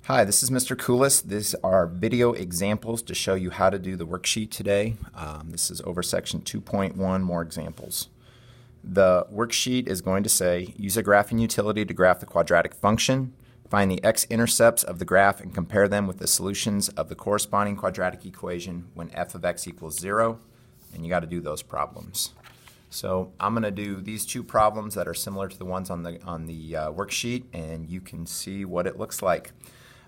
Hi, this is Mr. Coolis. These are video examples to show you how to do the worksheet today. This is over section 2.1, more examples. The worksheet is going to say, use a graphing utility to graph the quadratic function, find the x-intercepts of the graph and compare them with the solutions of the corresponding quadratic equation when f of x equals 0, and you got to do those problems. So I'm going to do these two problems that are similar to the ones on the worksheet, and you can see what it looks like.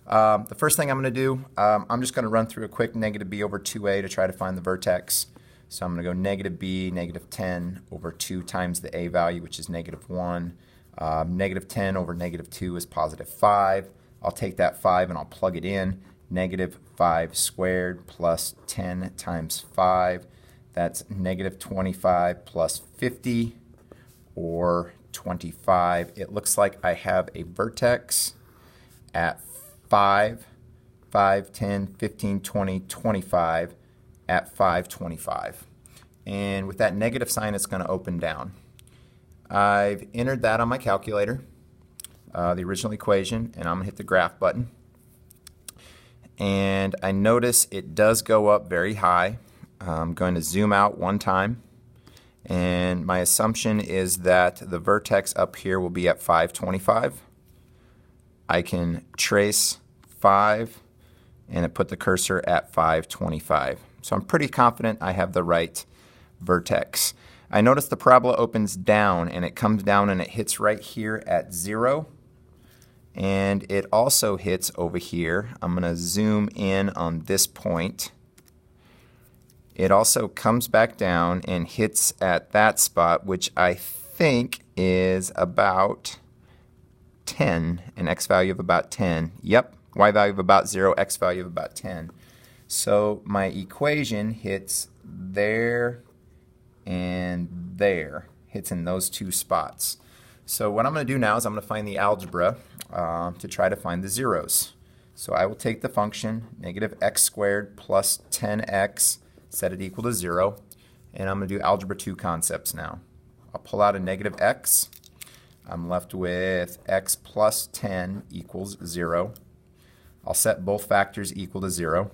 The first thing I'm going to do, I'm just going to run through a quick negative b over 2a to try to find the vertex. So I'm going to go negative b, negative 10 over 2 times the a value, which is negative 1. Negative 10 over negative 2 is positive 5. I'll take that 5 and I'll plug it in. Negative 5 squared plus 10 times 5. That's negative 25 plus 50, or 25. It looks like I have a vertex at 5, 10, 15, 20, 25 at 5, 25. And with that negative sign, it's going to open down. I've entered that on my calculator, the original equation, and I'm going to hit the graph button. And I notice it does go up very high. I'm going to zoom out one time, and my assumption is that the vertex up here will be at 525. I can trace 5 and put the cursor at 525. So I'm pretty confident I have the right vertex. I notice the parabola opens down, and it comes down and it hits right here at 0. And it also hits over here. I'm going to zoom in on this point. It also comes back down and hits at that spot, which I think is about 10, an x value of about 10. Yep, y value of about 0, x value of about 10. So my equation hits there and there, hits in those two spots. So what I'm going to do now is I'm going to find the algebra to try to find the zeros. So I will take the function negative x squared plus 10x, set it equal to 0, and I'm going to do algebra 2 concepts now. I'll pull out a negative x. I'm left with x plus 10 equals 0. I'll set both factors equal to 0.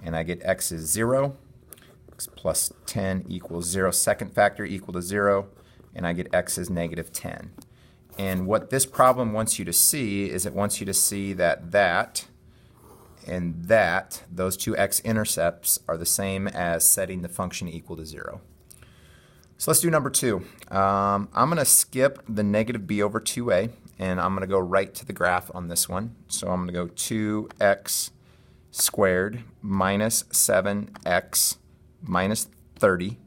And I get x is 0. X plus 10 equals 0. Second factor equal to 0. And I get x is negative 10. And what this problem wants you to see is it wants you to see that those two x-intercepts are the same as setting the function equal to 0. So let's do number 2. I'm going to skip the negative b over 2a, and I'm going to go right to the graph on this one. So I'm going to go 2x squared minus 7x minus 30.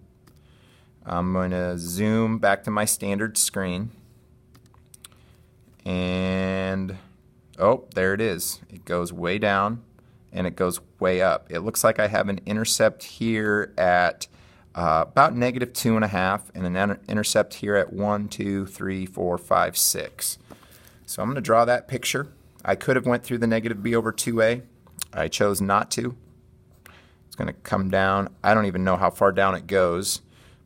I'm going to zoom back to my standard screen. And, oh, there it is. It goes way down, and it goes way up. It looks like I have an intercept here at about negative 2.5, and an intercept here at 1, 2, 3, 4, 5, 6. So I'm going to draw that picture. I could have went through the negative b over 2a. I chose not to. It's going to come down. I don't even know how far down it goes,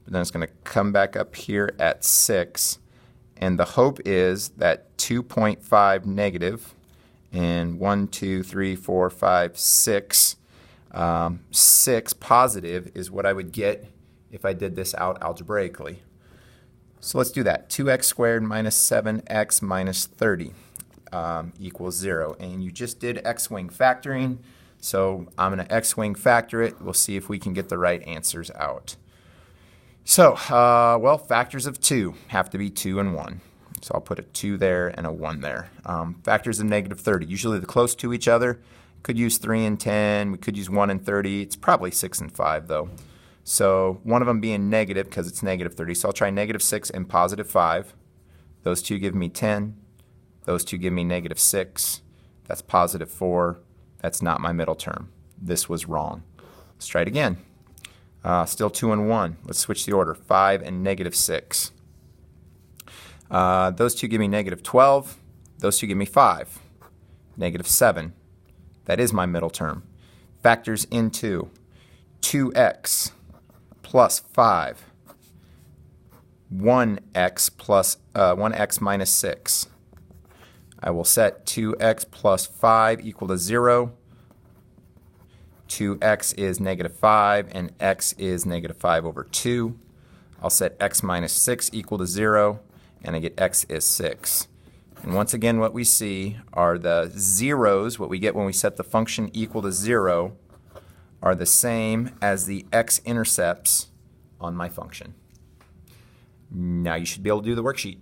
but then it's going to come back up here at 6. And the hope is that 2.5 negative and 1, 2, 3, 4, 5, 6, 6 positive is what I would get if I did this out algebraically. So let's do that. 2x squared minus 7x minus 30 equals 0. And you just did x-wing factoring, so I'm going to x-wing factor it. We'll see if we can get the right answers out. So, well, factors of 2 have to be 2 and 1. So I'll put a 2 there and a 1 there. Factors of negative 30, usually they're close to each other. Could use 3 and 10. We could use 1 and 30. It's probably 6 and 5, though. So one of them being negative because it's negative 30. So I'll try negative 6 and positive 5. Those two give me 10. Those two give me negative 6. That's positive 4. That's not my middle term. This was wrong. Let's try it again. Still 2 and 1. Let's switch the order. 5 and negative 6. Those two give me negative 12. Those two give me 5. Negative 7. That is my middle term. Factors into 2x plus 5. 1x minus 6. I will set 2x plus 5 equal to 0. 2x is negative 5, and x is negative 5 over 2. I'll set x minus 6 equal to 0, and I get x is 6. And once again, what we see are the zeros, what we get when we set the function equal to 0, are the same as the x-intercepts on my function. Now you should be able to do the worksheet.